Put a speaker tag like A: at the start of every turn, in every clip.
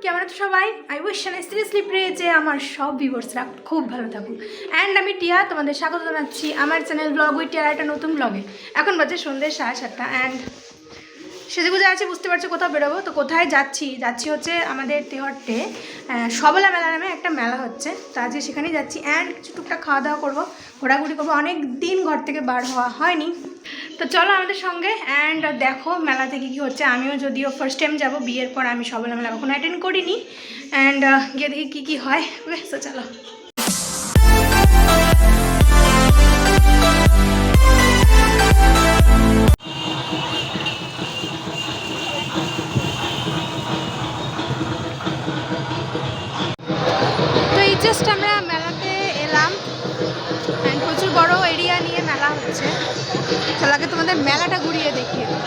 A: কেমন আছো সবাই? I wish and seriously pray যে আমার সব ভিউয়ার্সরা খুব ভালো থাকুক। অ্যান্ড আমি টিয়া, তোমাদের স্বাগত জানাচ্ছি আমার চ্যানেল ব্লগ উইথ টিয়ার একটা নতুন ব্লগে। এখন বাজে সন্ধ্যে 7:30 অ্যান্ড সেজেগুজে আছে, বুঝতে পারছো কোথাও বেরোবো। তো কোথায় যাচ্ছি হচ্ছে আমাদের তেহট্টে সবলা মেলা নামে একটা মেলা হচ্ছে, তো আজকে সেখানেই যাচ্ছি। অ্যান্ড কিছু টুকটাক খাওয়া দাওয়া করবো, ঘোরাঘুরি করবো, অনেক দিন ঘর থেকে বার হওয়া হয়নি। তো চলো আমাদের সঙ্গে অ্যান্ড দেখো মেলাতে কী কী হচ্ছে। আমিও যদিও ফার্স্ট টাইম যাবো, বিয়ের পর আমি সবলা মেলা কখনো অ্যাটেন্ড করিনি। অ্যান্ড গিয়ে দেখি কী কী হয়। ওকে, তো চলো। তো এই জাস্ট আমরা মেলাতে এলাম, অ্যান্ড প্রচুর বড় এরিয়া নিয়ে মেলা হচ্ছে। চলো আগে তোমাদের মেলাটা ঘুরিয়ে দেখিয়ে দিই।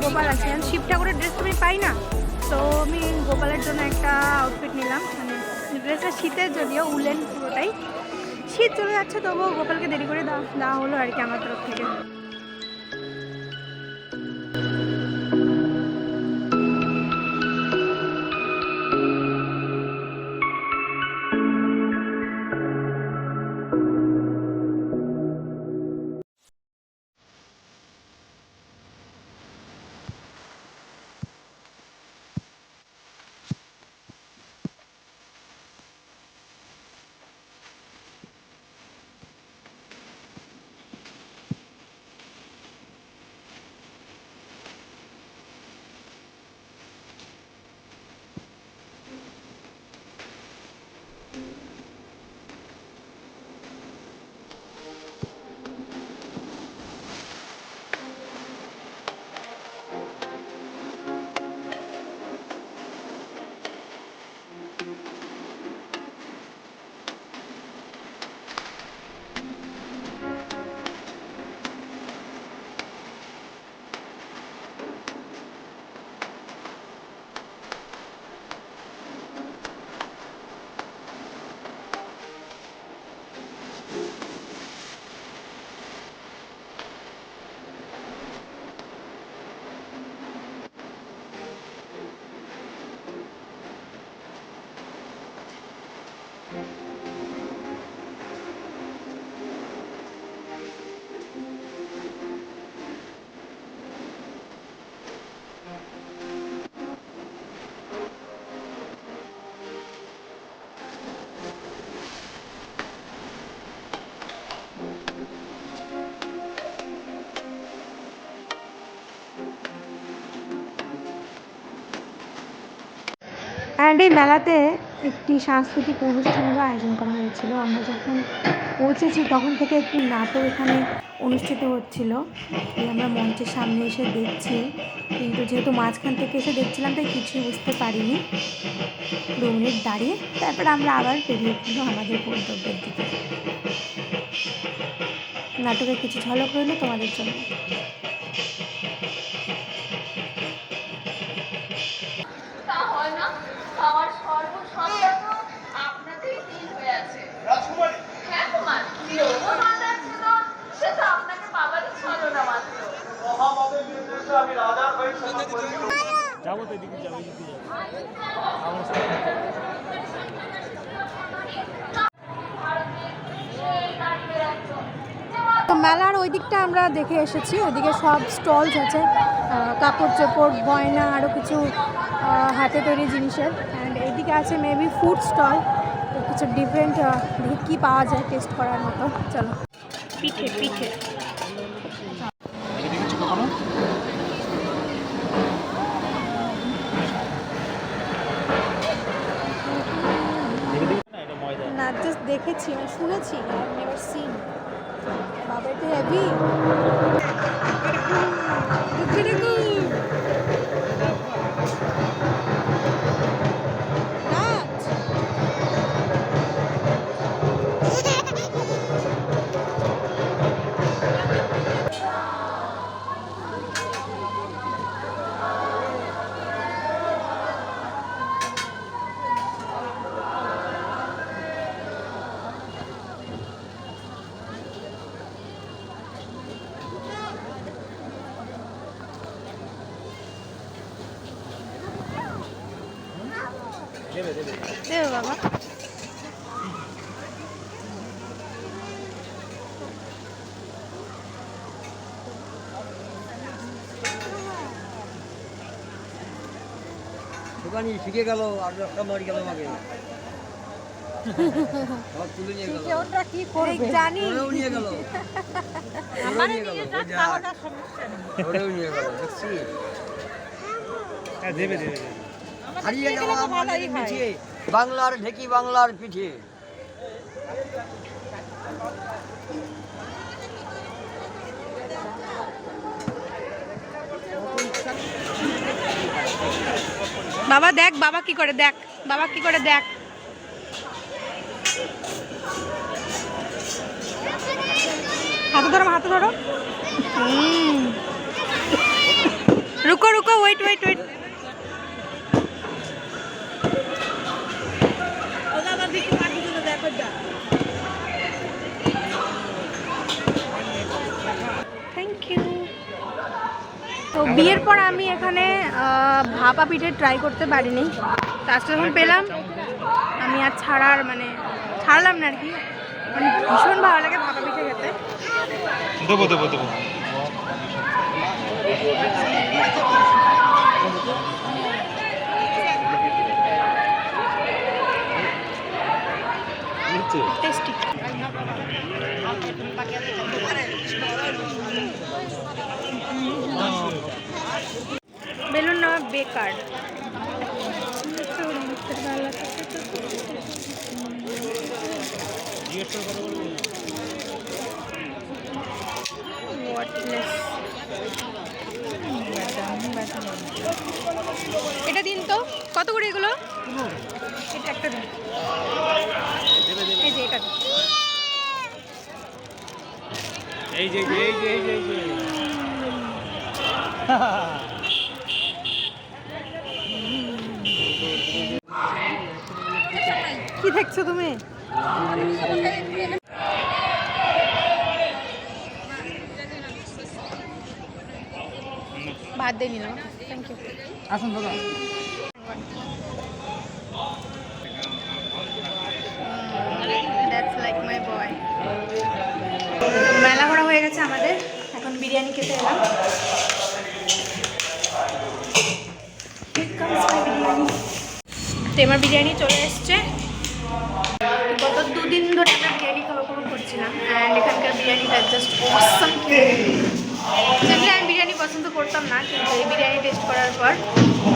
A: গোপাল আছে, শিব ঠাকুরের ড্রেস তুমি পাই না, তো আমি গোপালের জন্য একটা আউটফিট নিলাম। মানে ড্রেসটা শীতের, যদিও উলেন পুরোটাই, শীত চলে যাচ্ছে, তবুও গোপালকে দেরি করে দেওয়া হলো আর কি আমার তরফ থেকে। অ্যান্ড এই মেলাতে একটি সাংস্কৃতিক অনুষ্ঠানেরও আয়োজন করা হয়েছিল। আমরা যখন পৌঁছেছি তখন থেকে একটি নাটক এখানে অনুষ্ঠিত হচ্ছিল। আমরা মঞ্চের সামনে এসে দেখছি, কিন্তু যেহেতু মাঝখান থেকে এসে দেখছিলাম তাই কিছুই বুঝতে পারিনি। 2 মিনিট দাঁড়িয়ে তারপর আমরা আবার বেরিয়ে পড়লাম আমাদের গন্তব্যের দিকে। নাটকের কিছু ঝলক রইল তোমাদের জন্য। তো মেলার ওই দিকটা আমরা দেখে এসেছি, ওইদিকে সব স্টলস আছে, কাপড় চোপড়, গয়না, আরও কিছু হাতে তৈরি জিনিসের। অ্যান্ড এইদিকে আছে মেবি ফুড স্টল, কিছু ডিফারেন্ট দেখি কী পাওয়া যায় টেস্ট করার মতো। চলো। পিঠে পিঠে না, জাস্ট দেখেছি, আমি শুনেছি, নেভার সিন। বাবা এটা হেভি। দেবে বাবা।
B: দোকানি শিখে গেল আর একটা মারি গেল আমাকে সব তুলে নিয়ে গেল।
A: ওটা কি করবে জানি,
B: ওরেও নিয়ে গেল,
A: আমারে নিয়ে যা, খাওয়াটা সমস্যা নেই।
B: ওরেও নিয়ে গেল, দেখছি।
C: হ্যাঁ দেবে দেবে।
B: হারিয়ে যাওয়া আমাদের পিঠে, বাংলার ঢেকি বাংলার পিঠে।
A: বাবা দেখ, বাবা কি করে দেখ, বাবা কি করে দেখ। হাতে ধরো, হাতে ধরো। রুকো রুকো, wait wait wait. Thank you. তো বিয়ের পর আমি এখানে ভাপা পিঠে ট্রাই করতে পারিনি, তারপর যখন পেলাম আমি আর ছাড়লাম না আর কি। মানে ভীষণ ভালো লাগে ভাপা পিঠে খেতে।
C: দেবো দেবো দেবো।
A: টেস্টি। বেলুন নেওয়া বেকার। এটা দিন তো, কত করে এগুলো? এটা একটা দিন, এই যে এটা দিন।
C: এই যে এই যে এই যে এই যে
A: কি দেখছো তুমি? ভাত দিয়ে নিলাম, থ্যাংক ইউ।
B: আসুন দাদা।
A: That's like my boy. মেলা ঘোরা হয়ে গেছে আমাদের, এখন বিরিয়ানি খেতে এলাম। তো আমার বিরিয়ানি চলে এসছে। গত 2 দিন ধরে আমরা বিরিয়ানি খাওয়া করছিলাম, অ্যান্ড এখানকার বিরিয়ানিটা জাস্ট অসাম। যেগুলো আমি বিরিয়ানি পছন্দ করতাম না, কিন্তু এই বিরিয়ানি টেস্ট করার পর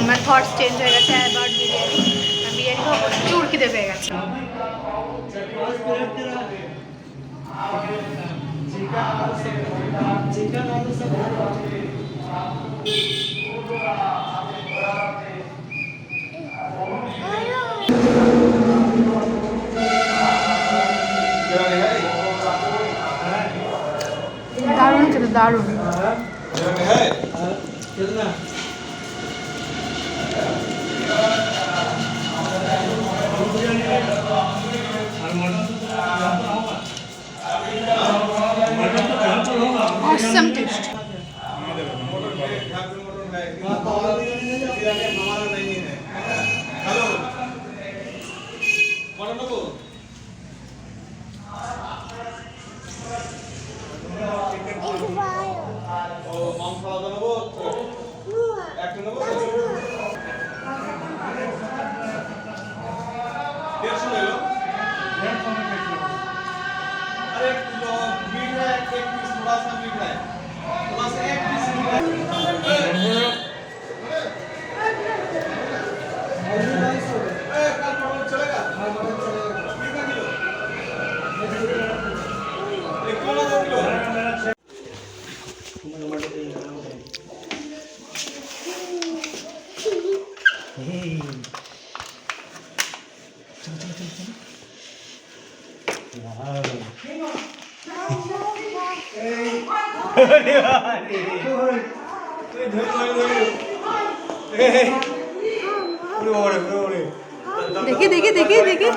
A: আমার থটস চেঞ্জ হয়ে গেছে অ্যাবাউট বিরিয়ানি। খিদে পেয়ে গেছে। দারুণ খেতে, দারুণ। Awesome taste. দেখি দেখি দেখি দেখি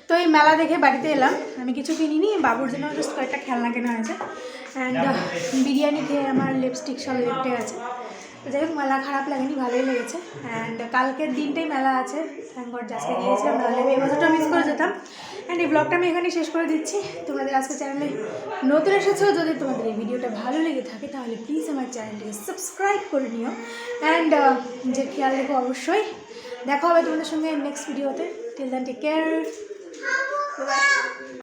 A: তো এই মেলা দেখে বাড়িতে এলাম। আমি কিছু কিনিনি, বাবুর জন্য জাস্ট কয়েকটা খেলনা কেনা হয়েছে। অ্যান্ড বিরিয়ানি খেয়ে আমার লিপস্টিক সব লেপটে আছে। তো যাই হোক, মেলা খারাপ লাগেনি, ভালোই লেগেছে। অ্যান্ড কালকের দিনটাই মেলা আছে, থ্যাংক গড আজকে গিয়েছিলাম, নাহলে আমি এই বছরটা মিস করে যেতাম। অ্যান্ড এই ব্লগটা আমি এখানে শেষ করে দিচ্ছি। তোমাদের আজকে চ্যানেলে নতুন এসেছো, যদি তোমাদের এই ভিডিওটা ভালো লেগে থাকে তাহলে প্লিজ আমার চ্যানেলটিকে সাবস্ক্রাইব করে নিও। অ্যান্ড যে খেয়াল রেখো অবশ্যই। দেখা হবে তোমাদের সঙ্গে নেক্সট ভিডিওতে। Till then take care, by.